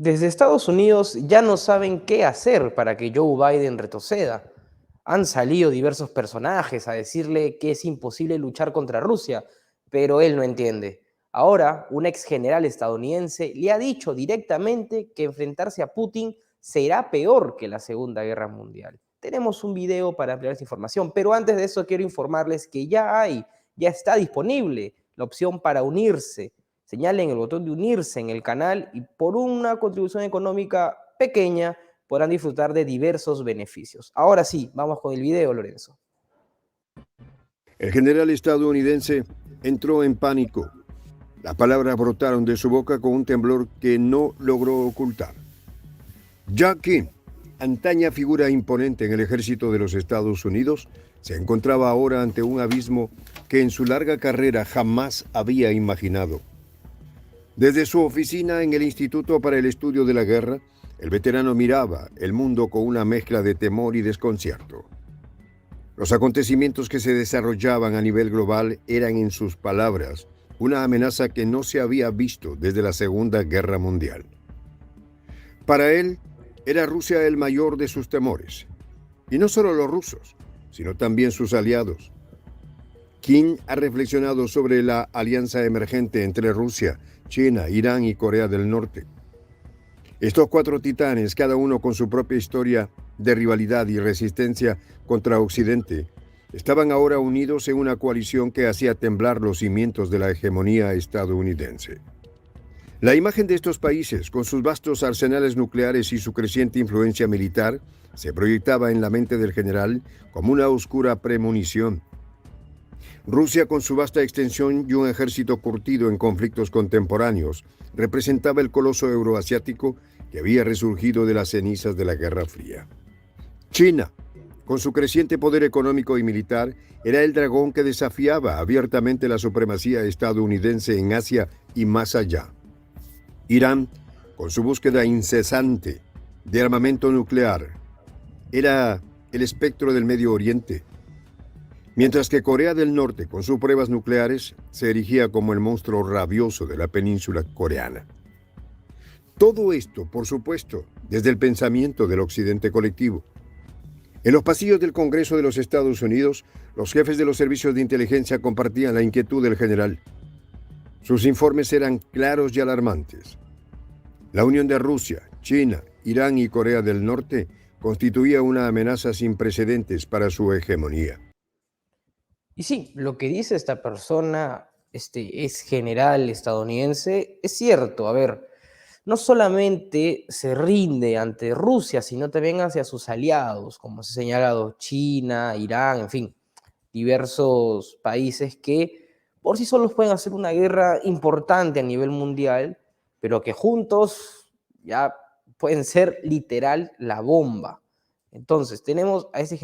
Desde Estados Unidos ya no saben qué hacer para que Joe Biden retroceda. Han salido diversos personajes a decirle que es imposible luchar contra Rusia, pero él no entiende. Ahora, un ex general estadounidense le ha dicho directamente que enfrentarse a Putin será peor que la Segunda Guerra Mundial. Tenemos un video para ampliar esta información, pero antes de eso quiero informarles que ya está disponible la opción para unirse. Señalen el botón de unirse en el canal y por una contribución económica pequeña podrán disfrutar de diversos beneficios. Ahora sí, vamos con el video, Lorenzo. El general estadounidense entró en pánico. Las palabras brotaron de su boca con un temblor que no logró ocultar. Jack King, antaña figura imponente en el ejército de los Estados Unidos, se encontraba ahora ante un abismo que en su larga carrera jamás había imaginado. Desde su oficina en el Instituto para el Estudio de la Guerra, el veterano miraba el mundo con una mezcla de temor y desconcierto. Los acontecimientos que se desarrollaban a nivel global eran, en sus palabras, una amenaza que no se había visto desde la Segunda Guerra Mundial. Para él, era Rusia el mayor de sus temores. Y no solo los rusos, sino también sus aliados. King ha reflexionado sobre la alianza emergente entre Rusia, China, Irán y Corea del Norte. Estos cuatro titanes, cada uno con su propia historia de rivalidad y resistencia contra Occidente, estaban ahora unidos en una coalición que hacía temblar los cimientos de la hegemonía estadounidense. La imagen de estos países, con sus vastos arsenales nucleares y su creciente influencia militar, se proyectaba en la mente del general como una oscura premonición. Rusia, con su vasta extensión y un ejército curtido en conflictos contemporáneos, representaba el coloso euroasiático que había resurgido de las cenizas de la Guerra Fría. China, con su creciente poder económico y militar, era el dragón que desafiaba abiertamente la supremacía estadounidense en Asia y más allá. Irán, con su búsqueda incesante de armamento nuclear, era el espectro del Medio Oriente, mientras que Corea del Norte, con sus pruebas nucleares, se erigía como el monstruo rabioso de la península coreana. Todo esto, por supuesto, desde el pensamiento del Occidente colectivo. En los pasillos del Congreso de los Estados Unidos, los jefes de los servicios de inteligencia compartían la inquietud del general. Sus informes eran claros y alarmantes. La unión de Rusia, China, Irán y Corea del Norte constituía una amenaza sin precedentes para su hegemonía. Y sí, lo que dice esta persona, este ex general estadounidense, es cierto. A ver, no solamente se rinde ante Rusia, sino también hacia sus aliados, como se ha señalado, China, Irán, en fin, diversos países que por sí solos pueden hacer una guerra importante a nivel mundial, pero que juntos ya pueden ser literal la bomba. Entonces, tenemos a ese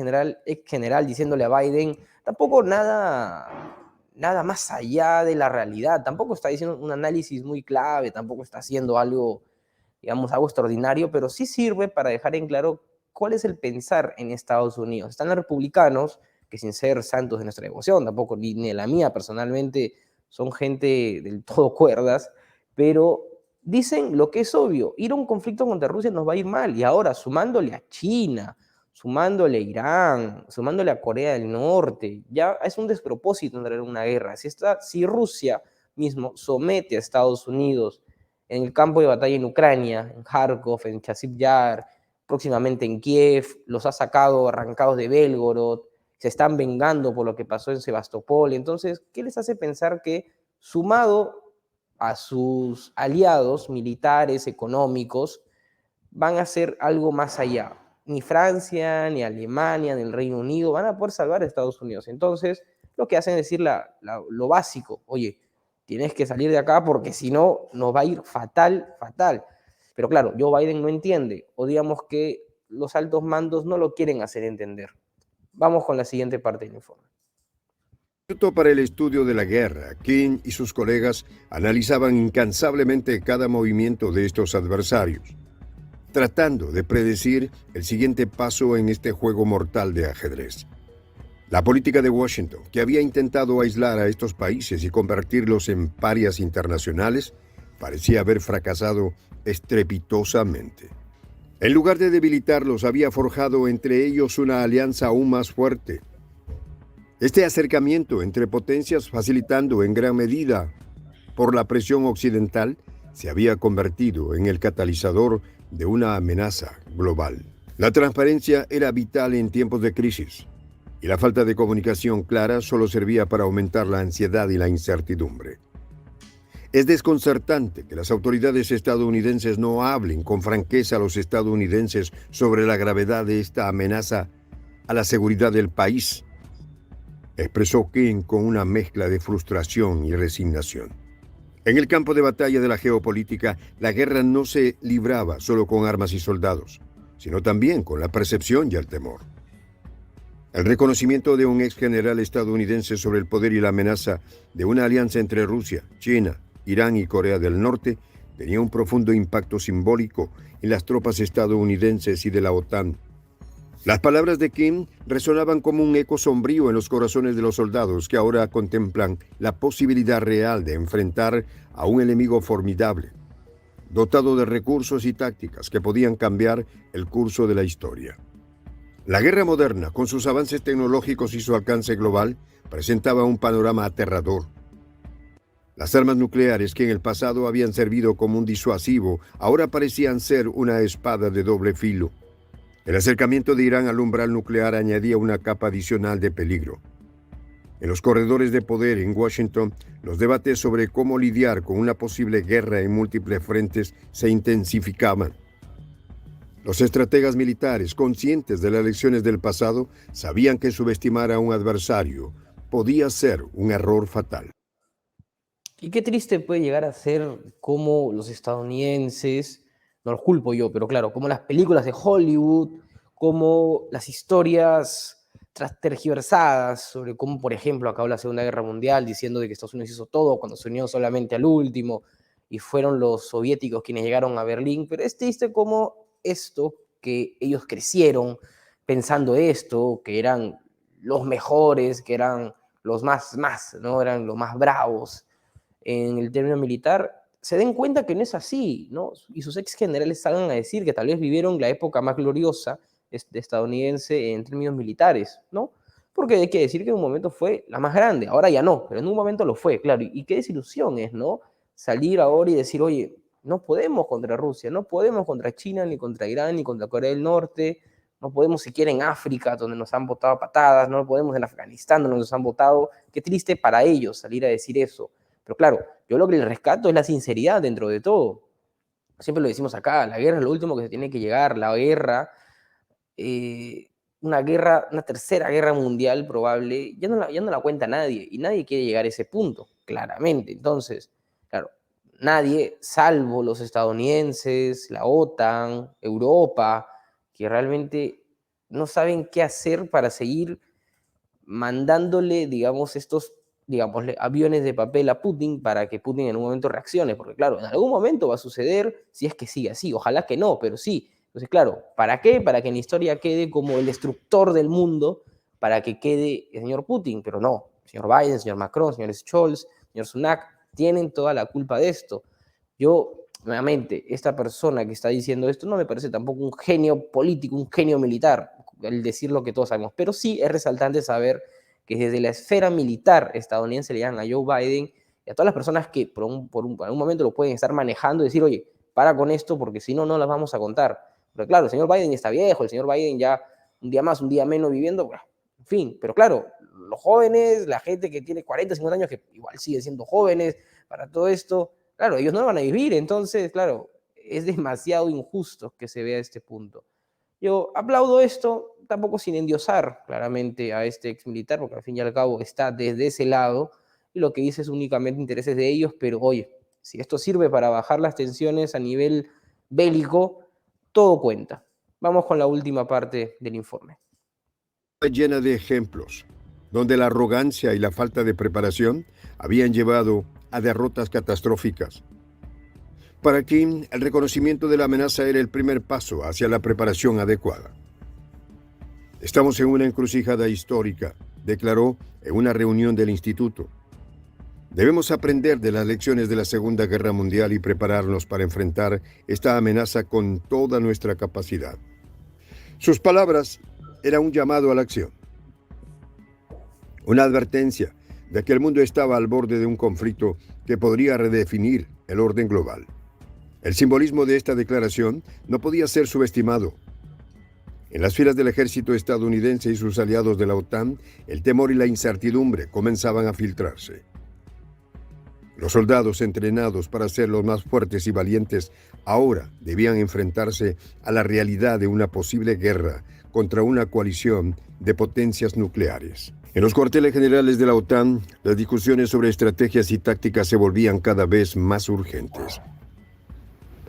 ex general diciéndole a Biden, tampoco nada más allá de la realidad, tampoco está diciendo un análisis muy clave, tampoco está haciendo algo, digamos, algo extraordinario, pero sí sirve para dejar en claro cuál es el pensar en Estados Unidos. Están los republicanos, que sin ser santos de nuestra devoción, tampoco ni de la mía personalmente, son gente del todo cuerdas, pero dicen lo que es obvio: ir a un conflicto contra Rusia nos va a ir mal, y ahora sumándole a China, sumándole a Irán, sumándole a Corea del Norte, ya es un despropósito entrar en una guerra. Si Rusia mismo somete a Estados Unidos en el campo de batalla en Ucrania, en Kharkov, en Chasiv Yar, próximamente en Kiev, los ha sacado arrancados de Belgorod, se están vengando por lo que pasó en Sebastopol. Entonces, ¿qué les hace pensar que, sumado a sus aliados militares, económicos, van a hacer algo más allá? Ni Francia, ni Alemania, ni el Reino Unido van a poder salvar a Estados Unidos. Entonces, lo que hacen es decir lo básico: oye, tienes que salir de acá porque si no, nos va a ir fatal, fatal. Pero claro, Joe Biden no entiende, o digamos que los altos mandos no lo quieren hacer entender. Vamos con la siguiente parte del informe. Instituto para el Estudio de la Guerra, King y sus colegas analizaban incansablemente cada movimiento de estos adversarios, tratando de predecir el siguiente paso en este juego mortal de ajedrez. La política de Washington, que había intentado aislar a estos países y convertirlos en parias internacionales, parecía haber fracasado estrepitosamente. En lugar de debilitarlos, había forjado entre ellos una alianza aún más fuerte. Este acercamiento entre potencias, facilitando en gran medida por la presión occidental, se había convertido en el catalizador de una amenaza global. La transparencia era vital en tiempos de crisis, y la falta de comunicación clara solo servía para aumentar la ansiedad y la incertidumbre. Es desconcertante que las autoridades estadounidenses no hablen con franqueza a los estadounidenses sobre la gravedad de esta amenaza a la seguridad del país, expresó King con una mezcla de frustración y resignación. En el campo de batalla de la geopolítica, la guerra no se libraba solo con armas y soldados, sino también con la percepción y el temor. El reconocimiento de un ex general estadounidense sobre el poder y la amenaza de una alianza entre Rusia, China, Irán y Corea del Norte tenía un profundo impacto simbólico en las tropas estadounidenses y de la OTAN. Las palabras de Kim resonaban como un eco sombrío en los corazones de los soldados que ahora contemplan la posibilidad real de enfrentar a un enemigo formidable, dotado de recursos y tácticas que podían cambiar el curso de la historia. La guerra moderna, con sus avances tecnológicos y su alcance global, presentaba un panorama aterrador. Las armas nucleares, que en el pasado habían servido como un disuasivo, ahora parecían ser una espada de doble filo. El acercamiento de Irán al umbral nuclear añadía una capa adicional de peligro. En los corredores de poder en Washington, los debates sobre cómo lidiar con una posible guerra en múltiples frentes se intensificaban. Los estrategas militares, conscientes de las lecciones del pasado, sabían que subestimar a un adversario podía ser un error fatal. Y qué triste puede llegar a ser como los estadounidenses, no los culpo yo, pero claro, como las películas de Hollywood, como las historias tergiversadas sobre cómo, por ejemplo, acabó la Segunda Guerra Mundial diciendo de que Estados Unidos hizo todo cuando se unió solamente al último y fueron los soviéticos quienes llegaron a Berlín, pero es triste como esto, que ellos crecieron pensando esto, que eran los mejores, que eran los más, ¿no? Eran los más bravos en el término militar, se den cuenta que no es así, ¿no? Y sus ex generales salgan a decir que tal vez vivieron la época más gloriosa estadounidense en términos militares, ¿no? Porque hay que decir que en un momento fue la más grande, ahora ya no, pero en un momento lo fue, claro. Y qué desilusión es, ¿no? Salir ahora y decir, oye, no podemos contra Rusia, no podemos contra China, ni contra Irán, ni contra Corea del Norte, no podemos siquiera en África, donde nos han botado a patadas, no podemos en Afganistán, donde nos han botado. Qué triste para ellos salir a decir eso. Pero claro, yo lo que les rescato es la sinceridad dentro de todo. Siempre lo decimos acá, la guerra es lo último que se tiene que llegar, la guerra, una guerra, una tercera guerra mundial probable, ya no la cuenta nadie, y nadie quiere llegar a ese punto, claramente. Entonces, claro, nadie, salvo los estadounidenses, la OTAN, Europa, que realmente no saben qué hacer para seguir mandándole, digamos, estos, digámosle, aviones de papel a Putin para que Putin en un momento reaccione, porque claro, en algún momento va a suceder, si es que sigue así, ojalá que no, pero sí. Entonces, claro, ¿para qué? Para que en la historia quede como el destructor del mundo, para que quede el señor Putin, pero no, señor Biden, señor Macron, señor Scholz, señor Sunak, tienen toda la culpa de esto. Yo, nuevamente, esta persona que está diciendo esto no me parece tampoco un genio político, un genio militar, el decir lo que todos sabemos, pero sí es resaltante saber que desde la esfera militar estadounidense le llaman a Joe Biden y a todas las personas que por algún momento lo pueden estar manejando y decir, oye, para con esto porque si no, no las vamos a contar. Pero claro, el señor Biden ya está viejo, el señor Biden ya un día más, un día menos viviendo, bueno, en fin, pero claro, los jóvenes, la gente que tiene 40, 50 años, que igual siguen siendo jóvenes para todo esto, claro, ellos no van a vivir, entonces, claro, es demasiado injusto que se vea este punto. Yo aplaudo esto, tampoco sin endiosar claramente a este ex militar, porque al fin y al cabo está desde ese lado, y lo que dice es únicamente intereses de ellos, pero oye, si esto sirve para bajar las tensiones a nivel bélico, todo cuenta. Vamos con la última parte del informe. Llena de ejemplos, donde la arrogancia y la falta de preparación habían llevado a derrotas catastróficas. Para Kim, el reconocimiento de la amenaza era el primer paso hacia la preparación adecuada. Estamos en una encrucijada histórica, declaró en una reunión del instituto. Debemos aprender de las lecciones de la Segunda Guerra Mundial y prepararnos para enfrentar esta amenaza con toda nuestra capacidad. Sus palabras eran un llamado a la acción, una advertencia de que el mundo estaba al borde de un conflicto que podría redefinir el orden global. El simbolismo de esta declaración no podía ser subestimado. En las filas del ejército estadounidense y sus aliados de la OTAN, el temor y la incertidumbre comenzaban a filtrarse. Los soldados entrenados para ser los más fuertes y valientes ahora debían enfrentarse a la realidad de una posible guerra contra una coalición de potencias nucleares. En los cuarteles generales de la OTAN, las discusiones sobre estrategias y tácticas se volvían cada vez más urgentes.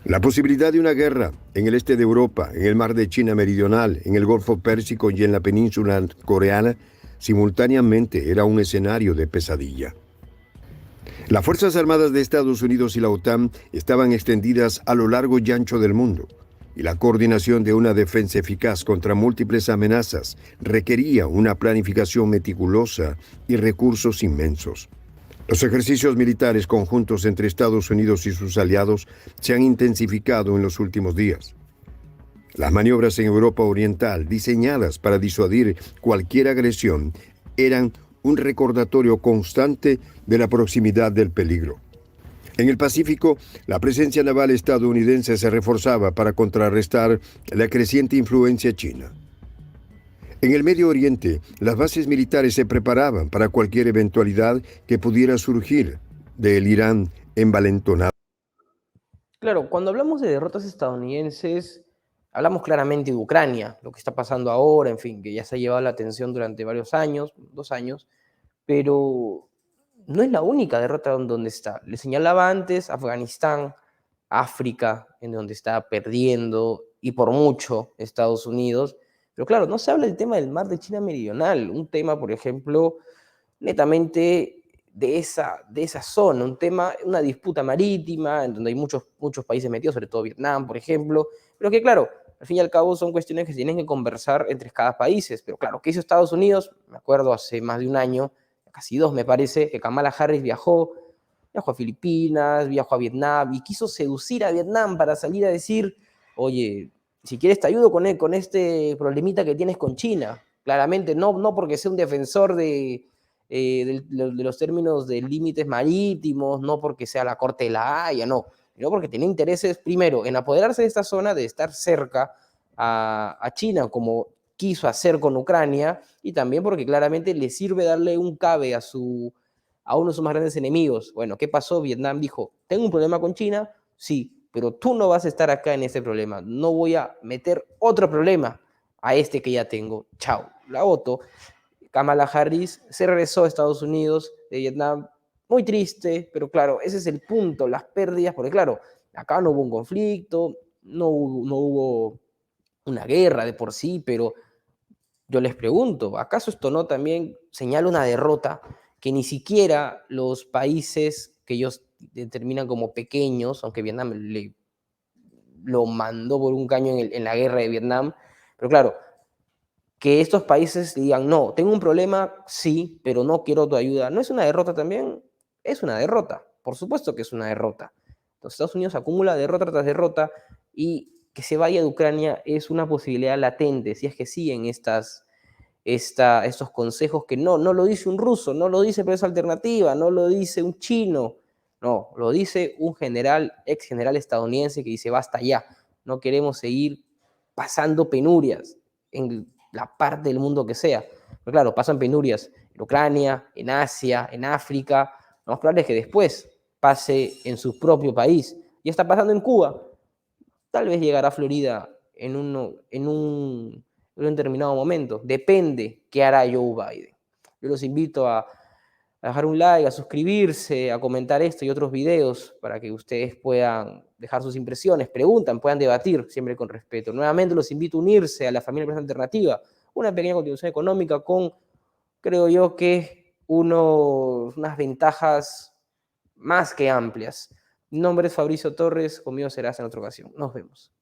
La posibilidad de una guerra en el este de Europa, en el mar de China Meridional, en el Golfo Pérsico y en la península coreana, simultáneamente era un escenario de pesadilla. Las Fuerzas Armadas de Estados Unidos y la OTAN estaban extendidas a lo largo y ancho del mundo, y la coordinación de una defensa eficaz contra múltiples amenazas requería una planificación meticulosa y recursos inmensos. Los ejercicios militares conjuntos entre Estados Unidos y sus aliados se han intensificado en los últimos días. Las maniobras en Europa Oriental, diseñadas para disuadir cualquier agresión, eran un recordatorio constante de la proximidad del peligro. En el Pacífico, la presencia naval estadounidense se reforzaba para contrarrestar la creciente influencia china. En el Medio Oriente, las bases militares se preparaban para cualquier eventualidad que pudiera surgir del Irán envalentonado. Claro, cuando hablamos de derrotas estadounidenses, hablamos claramente de Ucrania, lo que está pasando ahora, en fin, que ya se ha llevado la atención durante varios años, 2 años, pero no es la única derrota donde está. Le señalaba antes Afganistán, África, en donde está perdiendo, y por mucho Estados Unidos. Pero claro, no se habla del tema del mar de China Meridional, un tema, por ejemplo, netamente de esa zona, un tema, una disputa marítima, en donde hay muchos países metidos, sobre todo Vietnam, por ejemplo, pero que claro, al fin y al cabo son cuestiones que se tienen que conversar entre cada país. Pero claro, ¿qué hizo Estados Unidos? Me acuerdo hace más de un año, casi 2 me parece, que Kamala Harris viajó a Filipinas, viajó a Vietnam y quiso seducir a Vietnam para salir a decir, oye, si quieres te ayudo con este problemita que tienes con China. Claramente, no porque sea un defensor de los términos de límites marítimos, no porque sea la Corte de la Haya, no, sino porque tiene intereses, primero, en apoderarse de esta zona, de estar cerca a China, como quiso hacer con Ucrania, y también porque claramente le sirve darle un cabe a uno de sus más grandes enemigos. Bueno, ¿qué pasó? Vietnam dijo, tengo un problema con China, sí, pero tú no vas a estar acá en este problema, no voy a meter otro problema a este que ya tengo, chao, la voto. Kamala Harris se regresó a Estados Unidos de Vietnam, muy triste, pero claro, ese es el punto, las pérdidas, porque claro, acá no hubo un conflicto, no hubo una guerra de por sí, pero yo les pregunto, ¿acaso esto no también señala una derrota que ni siquiera los países que ellos determinan como pequeños, aunque Vietnam lo mandó por un caño en la guerra de Vietnam, pero claro, que estos países digan, no, tengo un problema, sí, pero no quiero tu ayuda, ¿no es una derrota también? Es una derrota, por supuesto que es una derrota. Los Estados Unidos acumula derrota tras derrota, y que se vaya de Ucrania es una posibilidad latente, si es que siguen estos consejos que no lo dice un ruso, no lo dice Prensa Alternativa, no lo dice un chino, no, lo dice un general, ex general estadounidense que dice, basta ya, no queremos seguir pasando penurias en la parte del mundo que sea. Pero claro, pasan penurias en Ucrania, en Asia, en África, lo más probable es que después pase en su propio país. Y está pasando en Cuba. Tal vez llegará a Florida en un determinado momento. Depende qué hará Joe Biden. Yo los invito a dejar un like, a suscribirse, a comentar esto y otros videos para que ustedes puedan dejar sus impresiones, preguntan, puedan debatir siempre con respeto. Nuevamente los invito a unirse a la familia Prensa Alternativa, una pequeña contribución económica con, creo yo, que unas ventajas más que amplias. Mi nombre es Fabricio Torres, conmigo serás en otra ocasión. Nos vemos.